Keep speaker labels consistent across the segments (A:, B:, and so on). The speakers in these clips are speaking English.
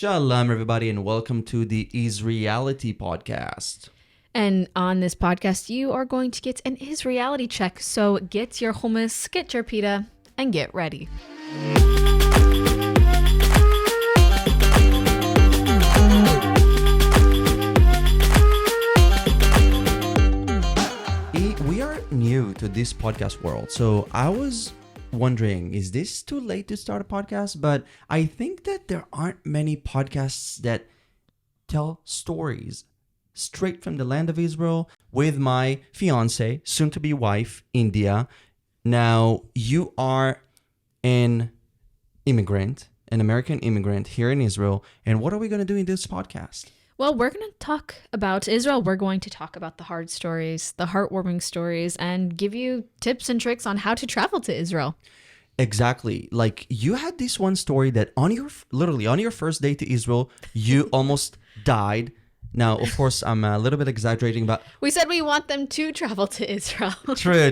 A: Shalom, everybody, and welcome to the Israelity podcast.
B: And on this podcast, you are going to get an Israelity check. So get your hummus, get your pita, and get ready.
A: We are new to this podcast world, so I was wondering, is this too late to start a podcast? But I think that there aren't many podcasts that tell stories straight from the land of Israel with my fiance, soon-to-be wife, India. Now, you are an immigrant, an American immigrant here in Israel, and what are we going to do in this podcast?
B: Well, we're going to talk about Israel. We're going to talk about the hard stories, the heartwarming stories, and give you tips and tricks on how to travel to Israel.
A: Exactly. Like, you had this one story that literally on your first day to Israel, you almost died. Now, of course, I'm a little bit exaggerating, but
B: we said we want them to travel to Israel.
A: True.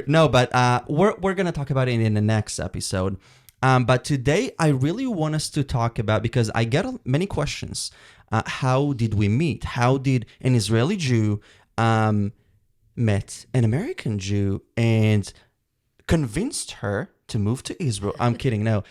A: No, but we're going to talk about it in the next episode. But today, I really want us to talk about, because I get many questions. How did we meet? How did an Israeli Jew met an American Jew and convinced her to move to Israel? I'm kidding. No,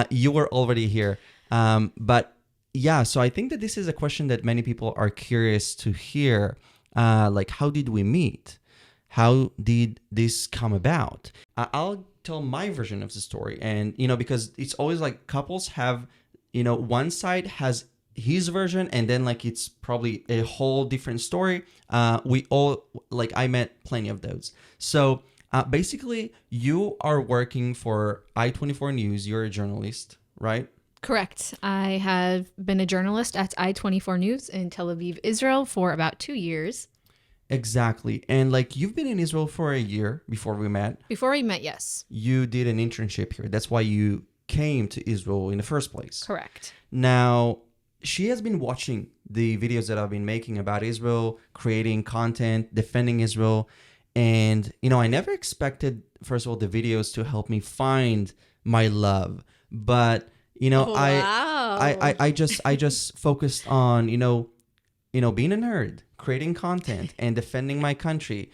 A: you were already here. But yeah, so I think that this is a question that many people are curious to hear. Like, how did we meet? How did this come about? I'll tell my version of the story. And, because it's always like couples have, one side has his version, and then like it's probably a whole different story. I met plenty of those. So basically, you are working for I-24 News. You're a journalist, right?
B: Correct. I have been a journalist at I-24 News in Tel Aviv, Israel for about 2 years.
A: Exactly. And like, you've been in Israel for a year before we met.
B: Before we met, yes.
A: You did an internship here. That's why you came to Israel in the first place.
B: Correct.
A: Now, she has been watching the videos that I've been making about Israel, creating content, defending Israel. And, I never expected, first of all, the videos to help me find my love. But,
B: wow.
A: I just focused on, being a nerd, creating content and defending my country.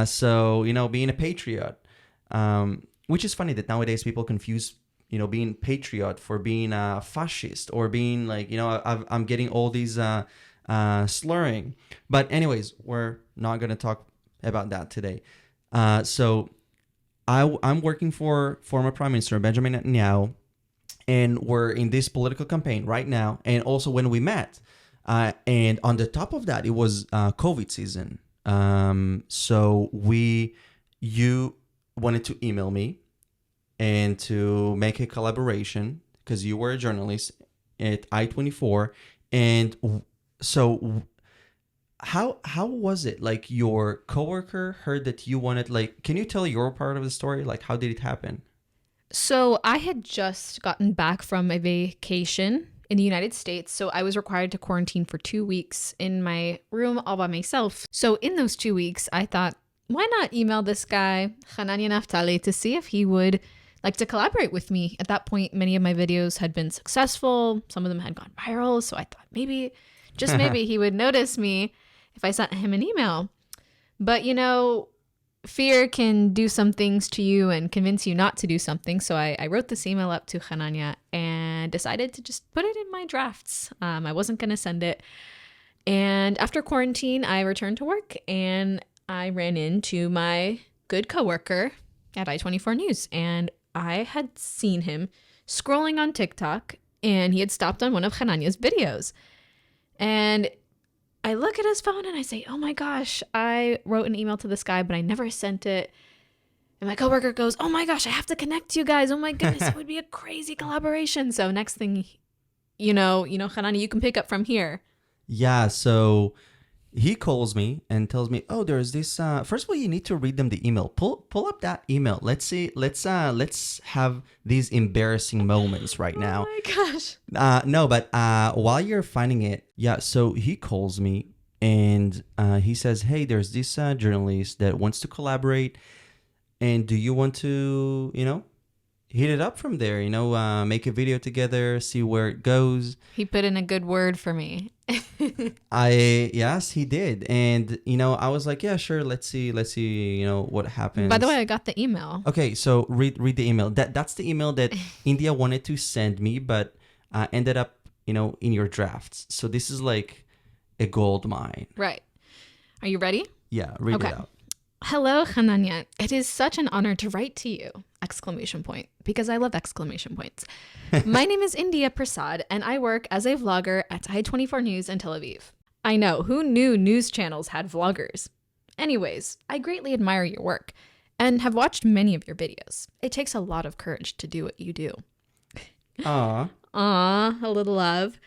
A: So, being a patriot, which is funny that nowadays people confuse being patriot for being a fascist, or being like, I'm getting all these slurring. But anyways, we're not going to talk about that today. So I'm working for former Prime Minister Benjamin Netanyahu, and we're in this political campaign right now. And also when we met, and on the top of that, it was COVID season. So you wanted to email me and to make a collaboration, because you were a journalist at I-24. And so how was it? Like, your coworker heard that you wanted, like, can you tell your part of the story? Like, how did it happen?
B: So I had just gotten back from a vacation in the United States. So I was required to quarantine for 2 weeks in my room all by myself. So in those 2 weeks, I thought, why not email this guy, Hananya Naftali, to see if he would like to collaborate with me. At that point, many of my videos had been successful. Some of them had gone viral. So I thought maybe, just maybe, he would notice me if I sent him an email. But, fear can do some things to you and convince you not to do something. So I wrote this email up to Hananya and decided to just put it in my drafts. I wasn't going to send it. And after quarantine, I returned to work and I ran into my good coworker at I-24 News. And I had seen him scrolling on TikTok, and he had stopped on one of Hananya's videos. And I look at his phone and I say, oh my gosh, I wrote an email to this guy, but I never sent it. And my coworker goes, oh my gosh, I have to connect you guys. Oh my goodness, it would be a crazy collaboration. So next thing, Hananya, you can pick up from here.
A: Yeah, so he calls me and tells me, oh, there's this, first of all, you need to read them the email. Pull up that email. Let's see, let's have these embarrassing moments right now.
B: Oh my gosh.
A: No, but while you're finding it, yeah, so he calls me and he says, hey, there's this journalist that wants to collaborate. And do you want to, hit it up from there, make a video together, see where it goes.
B: He put in a good word for me.
A: Yes, he did. And, I was like, yeah, sure. Let's see, what happens.
B: By the way, I got the email.
A: Okay. So read the email. That's the email that India wanted to send me, but ended up, in your drafts. So this is like a gold mine.
B: Right. Are you ready?
A: Yeah. Read it out.
B: Hello, Hananya. It is such an honor to write to you! Exclamation point. Because I love exclamation points. My name is India Prasad, and I work as a vlogger at I-24 News in Tel Aviv. I know, who knew news channels had vloggers? Anyways, I greatly admire your work, and have watched many of your videos. It takes a lot of courage to do what you do.
A: Aw,
B: a little love.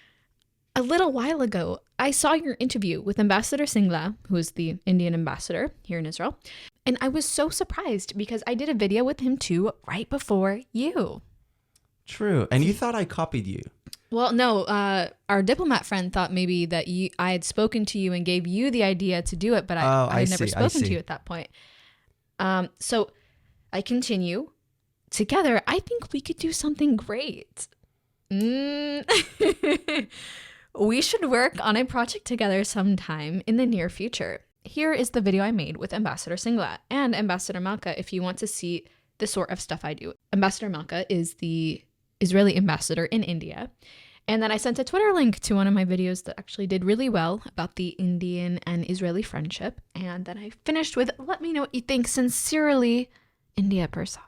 B: A little while ago, I saw your interview with Ambassador Singla, who is the Indian ambassador here in Israel, and I was so surprised because I did a video with him too right before you.
A: True. And you thought I copied you.
B: Well, no, our diplomat friend thought maybe that I had spoken to you and gave you the idea to do it, but I had never spoken to you at that point. So I continue. Together, I think we could do something great. We should work on a project together sometime in the near future. Here is the video I made with Ambassador Singla and Ambassador Malka if you want to see the sort of stuff I do. Ambassador Malka is the Israeli ambassador in India. And then I sent a Twitter link to one of my videos that actually did really well about the Indian and Israeli friendship. And then I finished with, let me know what you think. Sincerely, India Prasad.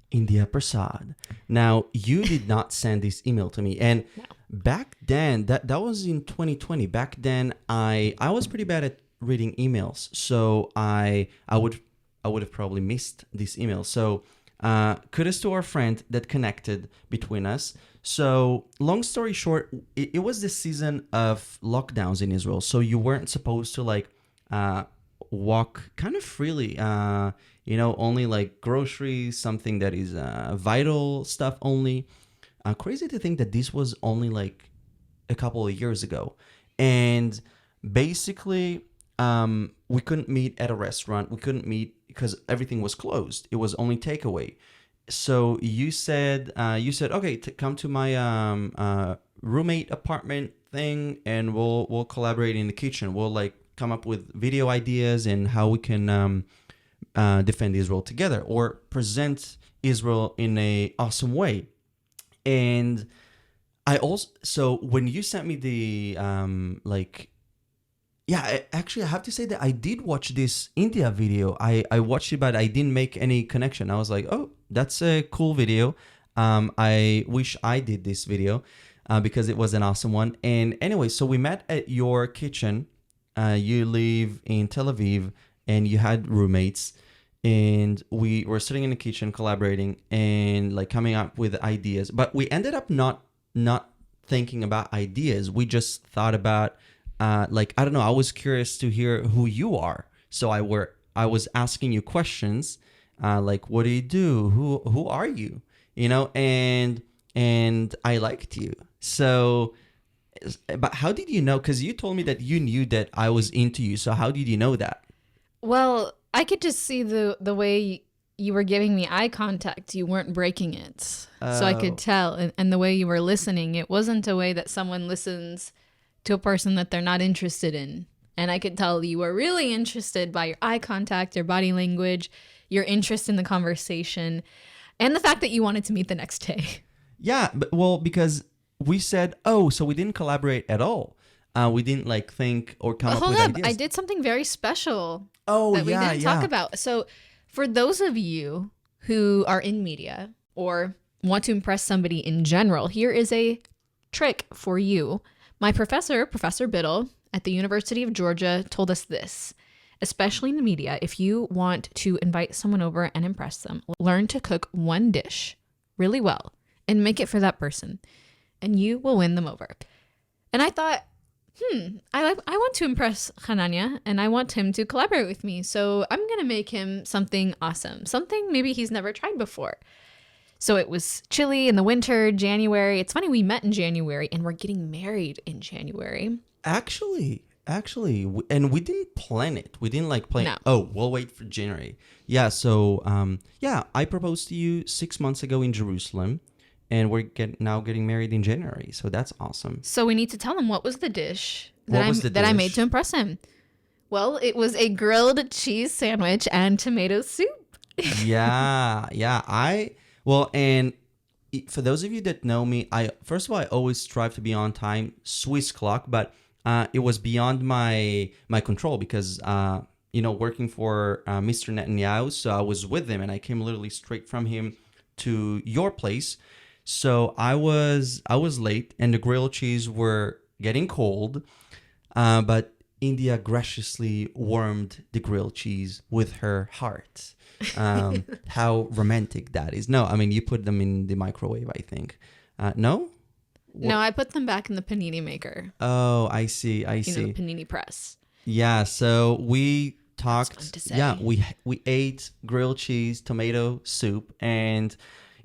A: India Prasad. Now, you did not send this email to me. And back then, that was in 2020. Back then, I was pretty bad at reading emails. So I would have probably missed this email. So kudos to our friend that connected between us. So long story short, it was the season of lockdowns in Israel. So you weren't supposed to walk kind of freely, only like groceries, something that is vital stuff only. Crazy to think that this was only like a couple of years ago. And basically, we couldn't meet at a restaurant. We couldn't meet because everything was closed. It was only takeaway. So you said, okay, come to my roommate apartment thing, and we'll collaborate in the kitchen. We'll come up with video ideas and how we can defend Israel together or present Israel in a awesome way. And I also, so when you sent me the actually I have to say that I did watch this India video. I watched it, but I didn't make any connection. I was like, oh, that's a cool video. I wish I did this video because it was an awesome one. And anyway, so we met at your kitchen. You live in Tel Aviv and you had roommates, and we were sitting in the kitchen collaborating and coming up with ideas. But we ended up not thinking about ideas. We just thought about I don't know, I was curious to hear who you are. So I was asking you questions what do you do? Who are you? And I liked you. So but how did you know? Because you told me that you knew that I was into you. So how did you know that?
B: Well, I could just see the way you were giving me eye contact. You weren't breaking it. So I could tell. And the way you were listening, it wasn't a way that someone listens to a person that they're not interested in. And I could tell you were really interested by your eye contact, your body language, your interest in the conversation, and the fact that you wanted to meet the next day.
A: Yeah, because we said, so we didn't collaborate at all. We didn't think or come up with ideas.
B: I did something very special
A: that
B: we didn't talk about. So for those of you who are in media or want to impress somebody in general, here is a trick for you. My professor, Professor Biddle at the University of Georgia, told us this. Especially in the media, if you want to invite someone over and impress them, learn to cook one dish really well and make it for that person, and you will win them over. And I thought, I want to impress Hananya, and I want him to collaborate with me. So I'm going to make him something awesome, something maybe he's never tried before. So it was chilly in the winter, January. It's funny, we met in January and we're getting married in January.
A: Actually, Actually, and we didn't plan it. We didn't like plan.
B: No.
A: Oh, we'll wait for January. Yeah. So, yeah, I proposed to you 6 months ago in Jerusalem, and now getting married in January. So that's awesome.
B: So we need to tell him what was the dish
A: What was the
B: that I made
A: dish?
B: to impress him. Well, it was a grilled cheese sandwich and tomato soup.
A: Yeah, yeah. And for those of you that know me, I first of all I always strive to be on time, Swiss clock, but it was beyond my control because working for Mr. Netanyahu, so I was with him and I came literally straight from him to your place. So I was late and the grilled cheese were getting cold, but India graciously warmed the grilled cheese with her heart. How romantic that is. No, I mean, you put them in the microwave, I think. No?
B: No, I put them back in the panini maker.
A: Oh, I see. I
B: You know,
A: see.
B: the panini press.
A: Yeah, so we
B: fun
A: talked.
B: to say.
A: Yeah, we ate grilled cheese, tomato soup, and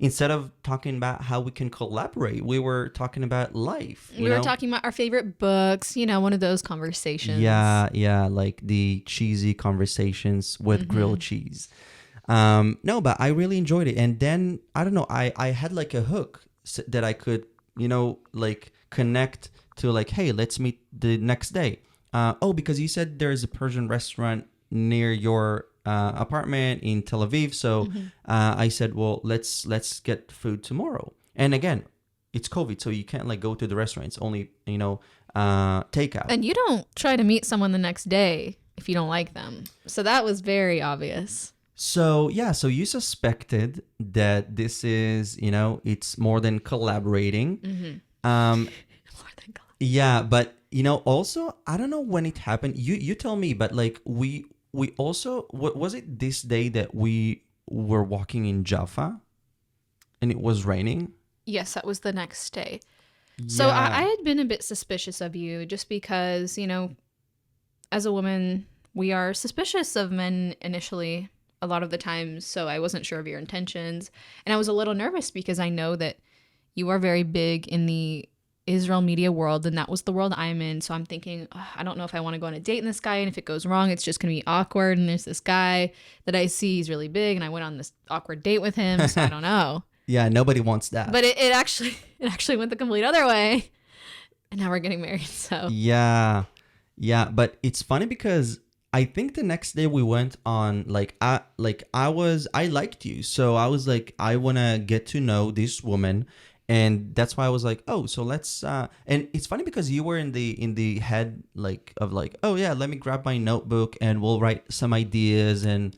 A: instead of talking about how we can collaborate, we were talking about life.
B: We were talking about our favorite books, one of those conversations.
A: Yeah, like the cheesy conversations with grilled cheese. No, but I really enjoyed it. And then I don't know, I had like a hook that I could, like connect to like, hey, let's meet the next day. Because you said there's a Persian restaurant near your apartment in Tel Aviv. So I said, well, let's get food tomorrow. And again, it's COVID, so you can't like go to the restaurant. It's only, takeout.
B: And you don't try to meet someone the next day if you don't like them. So that was very obvious.
A: So yeah, so you suspected that this is, it's more than collaborating.
B: More than
A: Yeah, but also I don't know when it happened. You tell me, but like we also what was it this day that we were walking in Jaffa and it was raining?
B: Yes, that was the next day. So
A: Yeah.
B: I had been a bit suspicious of you just because, as a woman, we are suspicious of men initially a lot of the times. So I wasn't sure of your intentions. And I was a little nervous because I know that you are very big in the Israel media world, and that was the world I'm in. So I'm thinking, I don't know if I want to go on a date with this guy. And if it goes wrong, it's just going to be awkward. And there's this guy that I see, he's really big. And I went on this awkward date with him. So I don't know.
A: Yeah, nobody wants that.
B: But it actually went the complete other way. And now we're getting married. So
A: Yeah. Yeah, but it's funny because I think the next day we went on I liked you. So I was like, I want to get to know this woman, and that's why I was like, oh, so let's and it's funny because you were in the head oh yeah, let me grab my notebook and we'll write some ideas and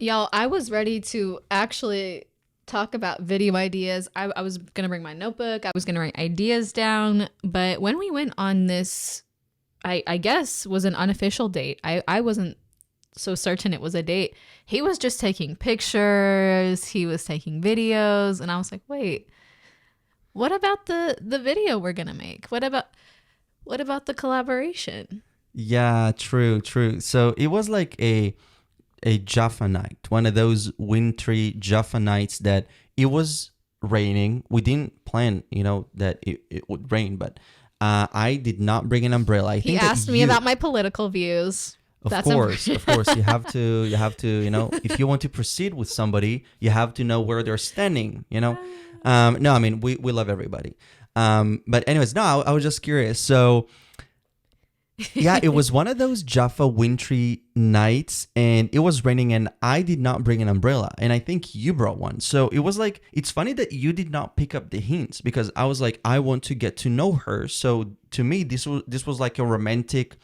B: y'all, I was ready to actually talk about video ideas. I was going to bring my notebook. I was going to write ideas down. But when we went on this, I guess, was an unofficial date, I wasn't so certain it was a date. He was just taking pictures. He was taking videos. And I was like, wait, what about the video we're going to make? What about the collaboration?
A: yeah, true. So it was like a Jaffa night, one of those wintry Jaffa nights that it was raining. We didn't plan, that it would rain, but I did not bring an umbrella. I
B: He
A: think
B: asked
A: that
B: me about my political views.
A: Of
B: That's
A: course,
B: important.
A: of course, you have to, if you want to proceed with somebody, you have to know where they're standing, No, I mean, we love everybody. But anyways, no, I was just curious. So yeah, it was one of those Jaffa wintry nights and it was raining and I did not bring an umbrella and I think you brought one. So it was like, it's funny that you did not pick up the hints because I was like, I want to get to know her. So to me, this was like a romantic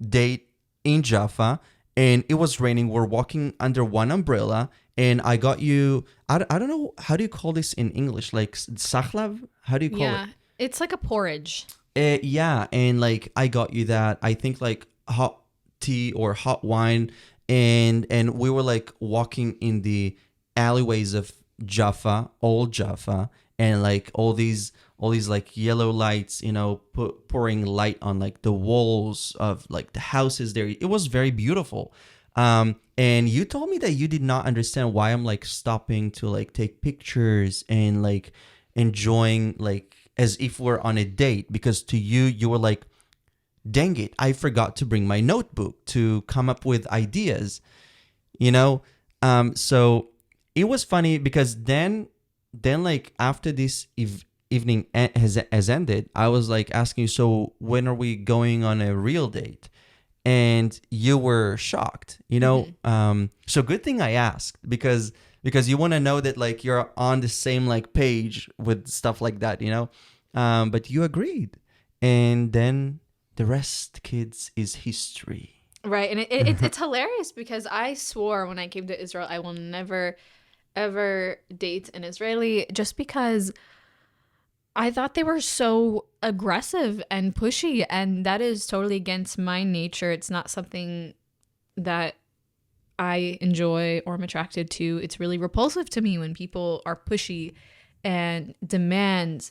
A: date in Jaffa and it was raining. We're walking under one umbrella and I got you, I don't know, how do you call this in English? Like sachlav? How do you call it?
B: It's like a porridge.
A: Yeah, and like I got you that. I think like hot tea or hot wine, and we were like walking in the alleyways of Jaffa, old Jaffa, and like all these like yellow lights, pouring light on like the walls of like the houses there. It was very beautiful. And you told me that you did not understand why I'm like stopping to like take pictures and like enjoying like as if we're on a date because to you were like, dang it, I forgot to bring my notebook to come up with ideas, you know? So it was funny because then like after this evening has ended, I was like asking you, so when are we going on a real date? And you were shocked, you know? So good thing I asked, because you want to know that like you're on the same like page with stuff like that, you know? But you agreed. And then the rest, kids, is history.
B: Right. And it's hilarious because I swore when I came to Israel, I will never, ever date an Israeli, just because I thought they were so aggressive and pushy. And that is totally against my nature. It's not something that I enjoy or am attracted to. It's really repulsive to me when people are pushy and demand.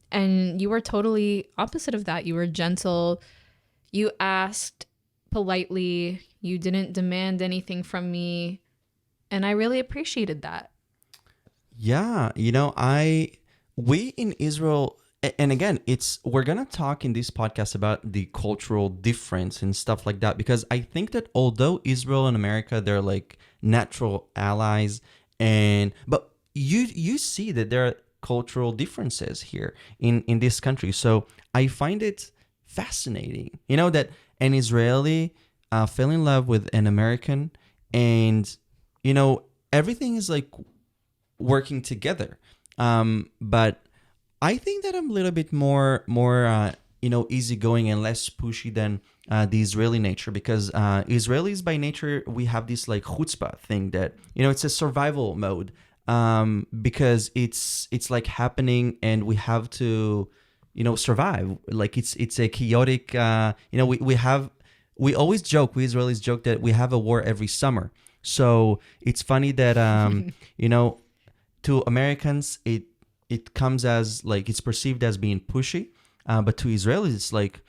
B: And you were totally opposite of that. You were gentle. You asked politely. You didn't demand anything from me. And I really appreciated that.
A: Yeah, you know, we in Israel, and again, we're gonna talk in this podcast about the cultural difference and stuff like that, because I think that although Israel and America, they're like natural allies, but you see that there are cultural differences here in this country. So I find it fascinating, you know, that an Israeli fell in love with an American, and you know, everything is like working together. But I think that I'm a little bit more you know, easygoing and less pushy than the Israeli nature, because Israelis by nature, we have this like chutzpah thing that, you know, it's a survival mode, because it's like happening and we have to, you know, survive. Like it's a chaotic, you know, we always joke, we Israelis joke that we have a war every summer. So it's funny that you know, to Americans, it comes as like, it's perceived as being pushy, but to Israelis, it's like,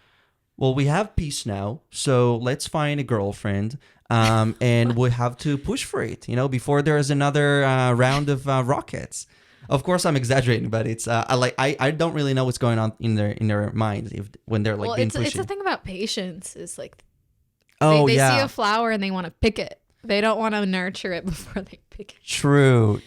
A: well, we have peace now, so let's find a girlfriend, and we have to push for it, you know, before there's another round of rockets. Of course, I'm exaggerating, but it's I don't really know what's going on in their minds when they're like being pushy.
B: It's the thing about patience is like,
A: they
B: see a flower and they want to pick it. They don't want to nurture it before they pick it.
A: True.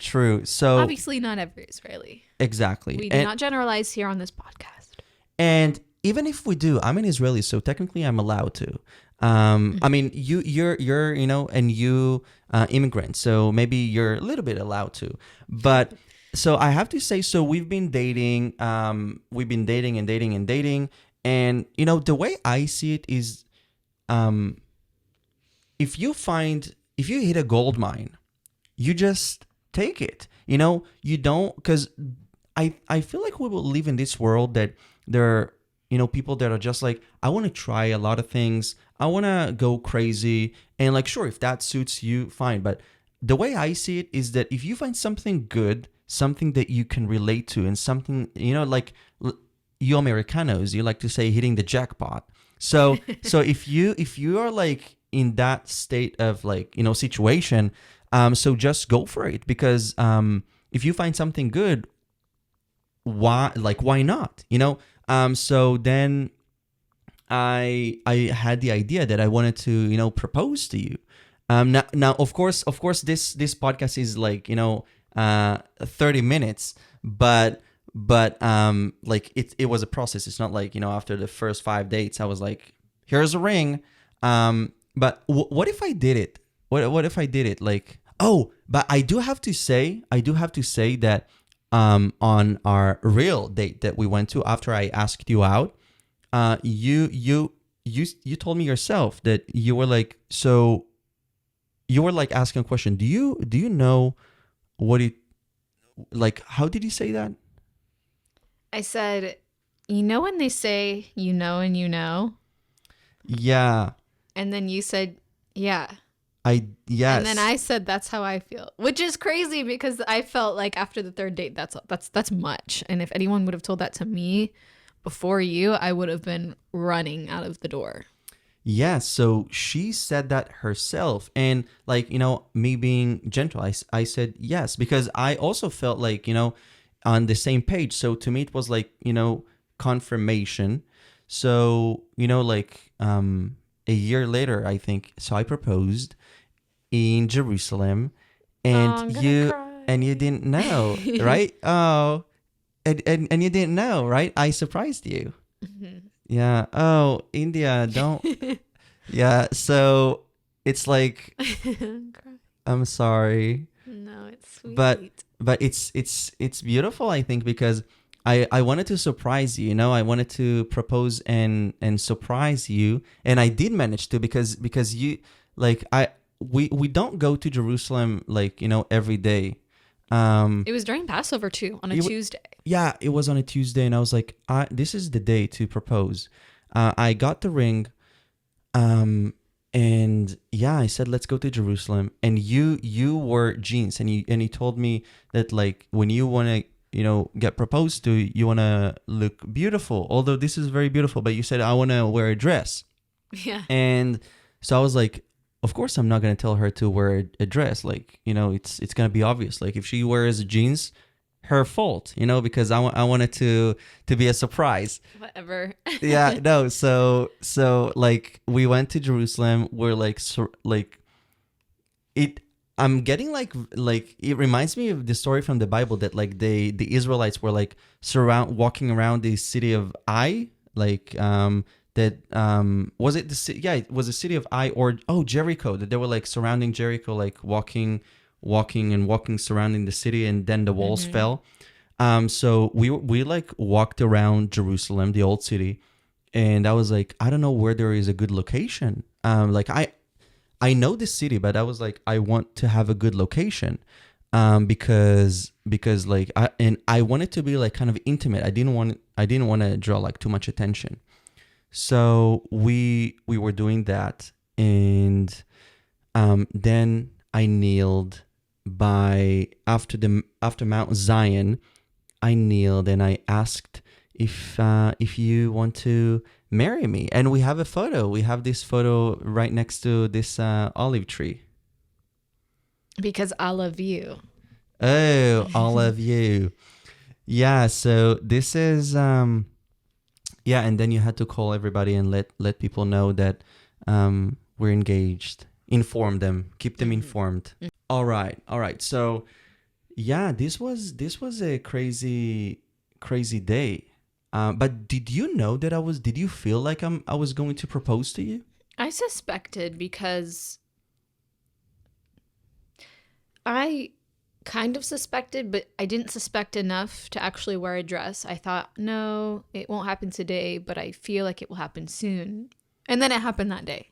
A: So
B: obviously not every Israeli.
A: Exactly.
B: We do not generalize here on this podcast.
A: And even if we do, I'm an Israeli, so technically I'm allowed to. I mean, you're you know, and you immigrant, so maybe you're a little bit allowed to. But so I have to say, so we've been dating, and dating, and you know, the way I see it is, if you hit a gold mine, you just take it. You know, you don't, because I feel like we will live in this world that there are, you know, people that are just like, I want to try a lot of things. I want to go crazy. And like, sure, if that suits you, fine. But the way I see it is that if you find something good, something that you can relate to, and something, you know, like you Americanos, you like to say hitting the jackpot. So if you are like in that state of like, you know, situation, so just go for it, because if you find something good, why not, you know? So then I had the idea that I wanted to, you know, propose to you. Now of course this podcast is like, you know, 30 minutes, but like it was a process. It's not like, you know, after the first 5 dates I was like, here's a ring. But what if I did it? What if I did it? Like, oh, but I do have to say that on our real date that we went to after I asked you out, you told me yourself that you were like, so you were like asking a question. Do you know what it, like, how did you say that?
B: I said, you know, when they say, you know, and you know.
A: Yeah.
B: And then you said, yeah.
A: Yes.
B: And then I said, that's how I feel, which is crazy because I felt like after the third date, that's much. And if anyone would have told that to me before you, I would have been running out of the door.
A: Yeah. So she said that herself. And like, you know, me being gentle, I said yes, because I also felt like, you know, on the same page. So to me, it was like, you know, confirmation. So, like a year later, I think, so I proposed in Jerusalem,
B: Oh,
A: and
B: I'm gonna
A: you
B: cry.
A: and you didn't know, right? Oh, and you didn't know, right? I surprised you. Yeah. Oh, India, don't. Yeah. So it's like,
B: I'm crying.
A: I'm sorry,
B: No, it's
A: but
B: sweet.
A: it's beautiful, I think, because I wanted to surprise you. I wanted to propose and surprise you, and I did manage to, because you, like, we don't go to Jerusalem, like, every day.
B: It was during Passover too, on a
A: it, wa-
B: Tuesday.
A: yeah, it was on a Tuesday, and I was like, this is the day to propose. I got the ring. And yeah, I said, let's go to Jerusalem. And you wore jeans, and you told me that, like, when you want to, get proposed to, you want to look beautiful. Although this is very beautiful, but you said, I want to wear a dress.
B: Yeah.
A: And so I was like, of course I'm not going to tell her to wear a dress. Like, it's going to be obvious. Like, if she wears jeans, her fault, because I wanted to be a surprise.
B: Whatever.
A: Yeah, no, so like, we went to Jerusalem. We're like, like, it I'm getting like it reminds me of the story from the Bible, that, like, the Israelites were, like, walking around the city of Ai, like, that was it the city? Yeah, it was the city of Ai, or, oh, Jericho, that they were, like, surrounding Jericho, like, walking surrounding the city, and then the walls fell. So we like walked around Jerusalem, the old city, and I was like, I don't know where there is a good location. Like, I know this city, but I was like, I want to have a good location, because like, I wanted to be, like, kind of intimate. I didn't want to draw, like, too much attention. So we were doing that, and then I kneeled after Mount Zion. I kneeled and I asked if you want to marry me. And we have a photo. We have this photo right next to this olive tree.
B: Because I love you.
A: Oh, all of you. Yeah, so this is yeah, and then you had to call everybody and let people know that we're engaged. Inform them, keep them informed. All right. So yeah, this was a crazy day. But did you know that did you feel like I was going to propose to you?
B: I suspected because I kind of suspected, but I didn't suspect enough to actually wear a dress. I thought, no, it won't happen today, but I feel like it will happen soon. And then it happened that day.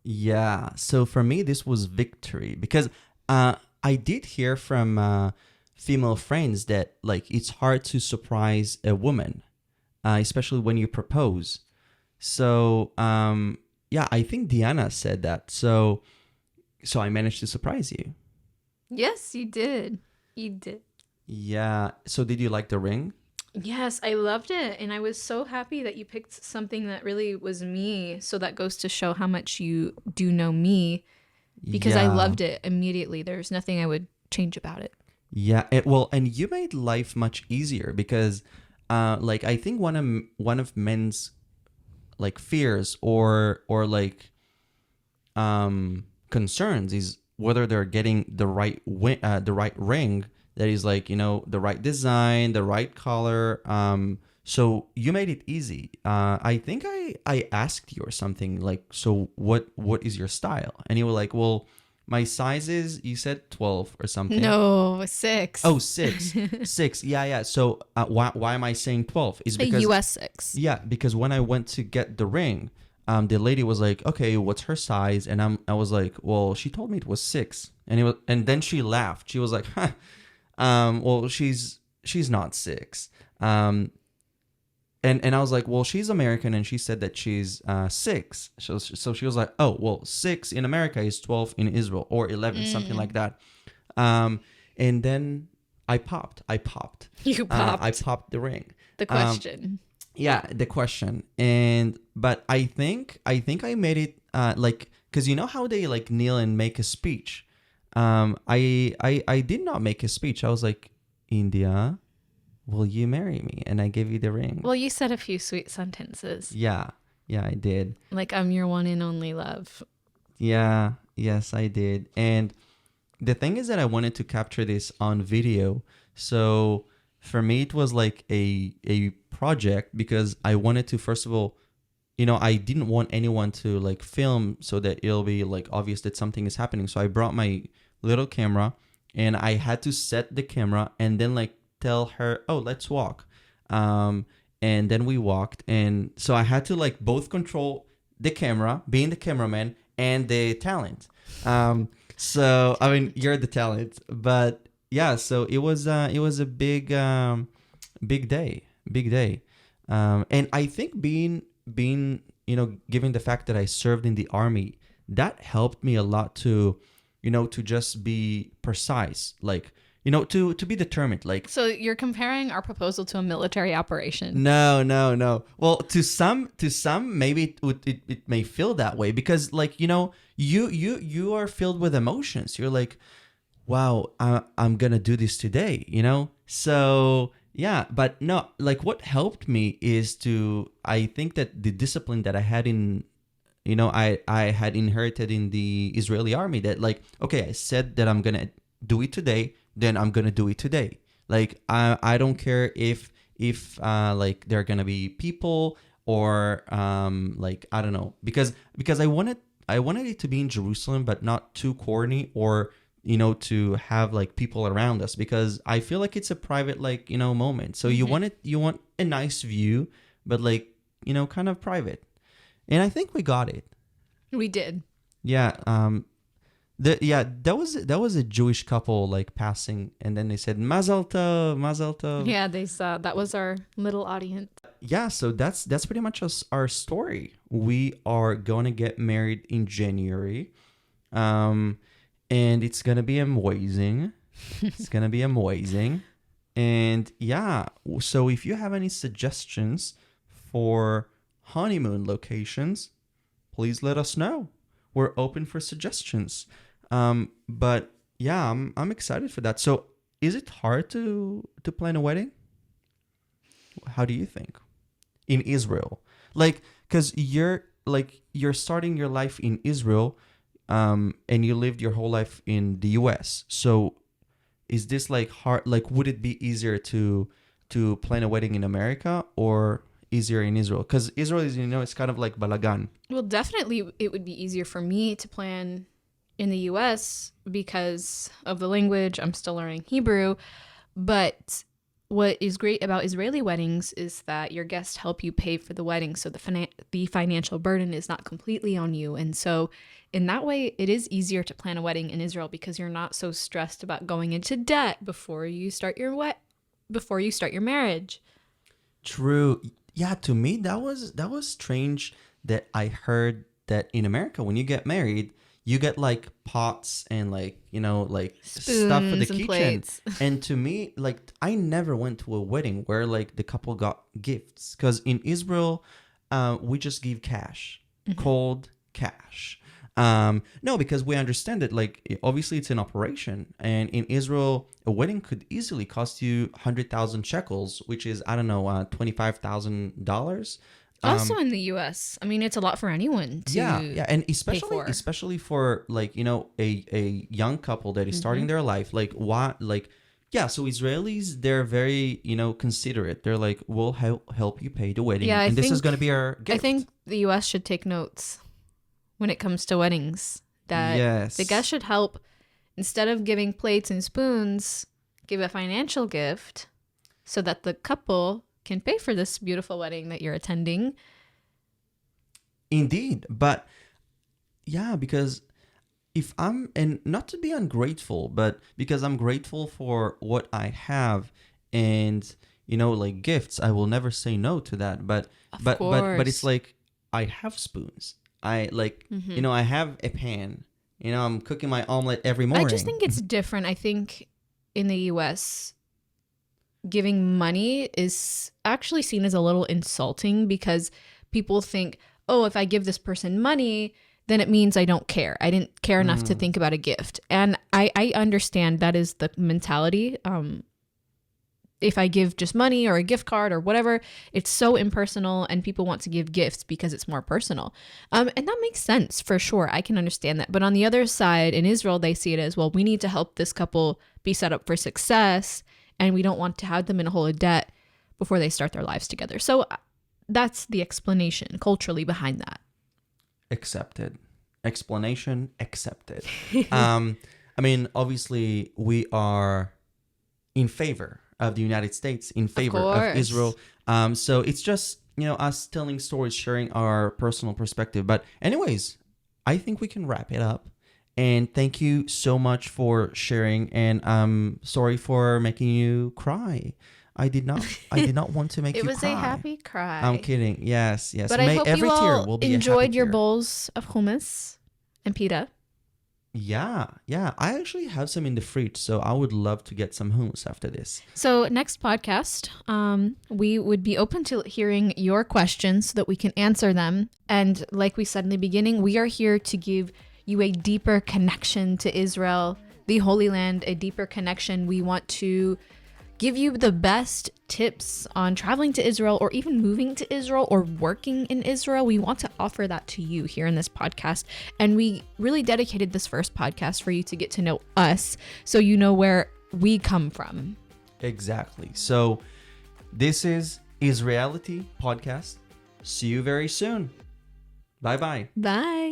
A: Yeah. So for me, this was victory, because I did hear from female friends that, like, it's hard to surprise a woman, especially when you propose. So yeah, I think Diana said that. So I managed to surprise you.
B: Yes, you did. You did.
A: Yeah. So did you like the ring?
B: Yes, I loved it. And I was so happy that you picked something that really was me. So that goes to show how much you do know me, because I
A: Yeah.
B: loved it immediately. There's nothing I would change about it.
A: Yeah. Well, and you made life much easier, because like, I think one of men's, like, fears, or like concerns, is whether they're getting the right ring, that is, like, the right design, the right color. So you made it easy. I think I asked you or something, like, so what is your style? And you were like, well, my size is, you said 12 or something.
B: No, 6.
A: Oh, 6. 6. Yeah. So why am I saying 12? Is
B: A
A: because,
B: US 6.
A: yeah, because when I went to get the ring, the lady was like, okay, what's her size? And I was like, well, she told me it was 6. And then she laughed. She was like, huh, well, she's not 6. And I was like, well, she's American, and she said that she's 6. So she was like, oh, well, 6 in America is 12 in Israel, or 11, something like that. And then I popped.
B: You popped
A: I popped the ring.
B: the question.
A: Yeah, the question. But I think I made it, like, because you know how they, like, kneel and make a speech. I did not make a speech. I was like, India, will you marry me? And I give you the ring.
B: Well, you said a few sweet sentences.
A: Yeah. Yeah, I did.
B: Like, I'm your one and only love.
A: Yeah. Yes, I did. And the thing is that I wanted to capture this on video. So for me, it was like a project because I wanted to, first of all, I didn't want anyone to like film so that it'll be like obvious that something is happening. So I brought my little camera and I had to set the camera and then like tell her, oh, let's walk. And then we walked. And so I had to like both control the camera, being the cameraman and the talent. So, I mean, you're the talent, but yeah, so it was a big day. And I think being given the fact that I served in the army, that helped me a lot to to just be precise, like to be determined, like.
B: So you're comparing our proposal to a military operation.
A: No. Well, to some maybe it may feel that way because like you are filled with emotions. You're like, wow, I'm gonna do this today, so yeah. But no, like what helped me is I think that the discipline that I had I had inherited in the Israeli army, that like, okay, I said that I'm gonna do it today, then I'm gonna do it today. Like I don't care if like there are gonna be people or like I don't know, because I wanted it to be in Jerusalem but not too corny, or to have like people around us, because I feel like it's a private like moment. So you want a nice view, but like kind of private. And I think we got it.
B: We did.
A: Yeah. That was a Jewish couple like passing, and then they said Mazel Tov, Mazel Tov.
B: Yeah, they saw that was our little audience.
A: Yeah, so that's pretty much our story. We are going to get married in January, and it's gonna be amazing. It's gonna be amazing, and yeah. So if you have any suggestions for honeymoon locations, please let us know. We're open for suggestions. But yeah, I'm excited for that. So is it hard to plan a wedding? How do you think? In Israel? Like, cause you're starting your life in Israel, and you lived your whole life in the US. So is this like hard? Like, would it be easier to plan a wedding in America or easier in Israel? Because Israel is, it's kind of like balagan.
B: Well, definitely it would be easier for me to plan in the US because of the language. I'm still learning Hebrew. But what is great about Israeli weddings is that your guests help you pay for the wedding, so the financial burden is not completely on you. And so in that way, it is easier to plan a wedding in Israel because you're not so stressed about going into debt before you start your marriage.
A: True. Yeah, to me that was strange that I heard that in America when you get married, you get like pots and like like
B: spoons
A: stuff for the
B: and
A: kitchen.
B: plates.
A: And to me, like I never went to a wedding where like the couple got gifts, because in Israel, we just give cash, cold cash. No, because we understand that like obviously it's an operation, and in Israel a wedding could easily cost you 100,000 shekels, which is $25,000.
B: Also in the US, I mean, it's a lot for anyone to
A: yeah, and
B: for.
A: especially for like a young couple that is starting their life. Like what, like yeah. So Israelis, they're very considerate. They're like, we'll help you pay the wedding, and this is going to be our gift.
B: I think the US should take notes when it comes to weddings. That the guests should help, instead of giving plates and spoons, give a financial gift so that the couple can pay for this beautiful wedding that you're attending.
A: Indeed. But yeah, because if and not to be ungrateful, but because I'm grateful for what I have, and like gifts, I will never say no to that. But it's like, I have spoons. I like I have a pan. I'm cooking my omelet every morning.
B: I just think it's different. I think in the US, giving money is actually seen as a little insulting, because people think, oh, if I give this person money, then it means I don't care. I didn't care enough to think about a gift. And I understand that is the mentality. if I give just money or a gift card or whatever, it's so impersonal and people want to give gifts because it's more personal. And that makes sense for sure. I can understand that. But on the other side, in Israel, they see it as, well, we need to help this couple be set up for success and we don't want to have them in a hole of debt before they start their lives together. So that's the explanation culturally behind that.
A: Accepted. Explanation accepted. I mean, obviously, we are in favor of the United States, in favor of Israel. So it's just, us telling stories, sharing our personal perspective. But anyways, I think we can wrap it up. And thank you so much for sharing. And I'm sorry for making you cry. I did not want to make you cry.
B: It was a happy cry.
A: I'm kidding. Yes.
B: But I hope you all enjoyed your bowls of hummus and pita.
A: Yeah. I actually have some in the fridge, so I would love to get some hummus after this.
B: So next podcast, we would be open to hearing your questions so that we can answer them. And like we said in the beginning, we are here to give you a deeper connection to Israel, the Holy Land, a deeper connection. We want to give you the best tips on traveling to Israel or even moving to Israel or working in Israel. We want to offer that to you here in this podcast. And we really dedicated this first podcast for you to get to know us so you know where we come from.
A: Exactly. So this is Israelity podcast. See you very soon. Bye-bye.
B: Bye.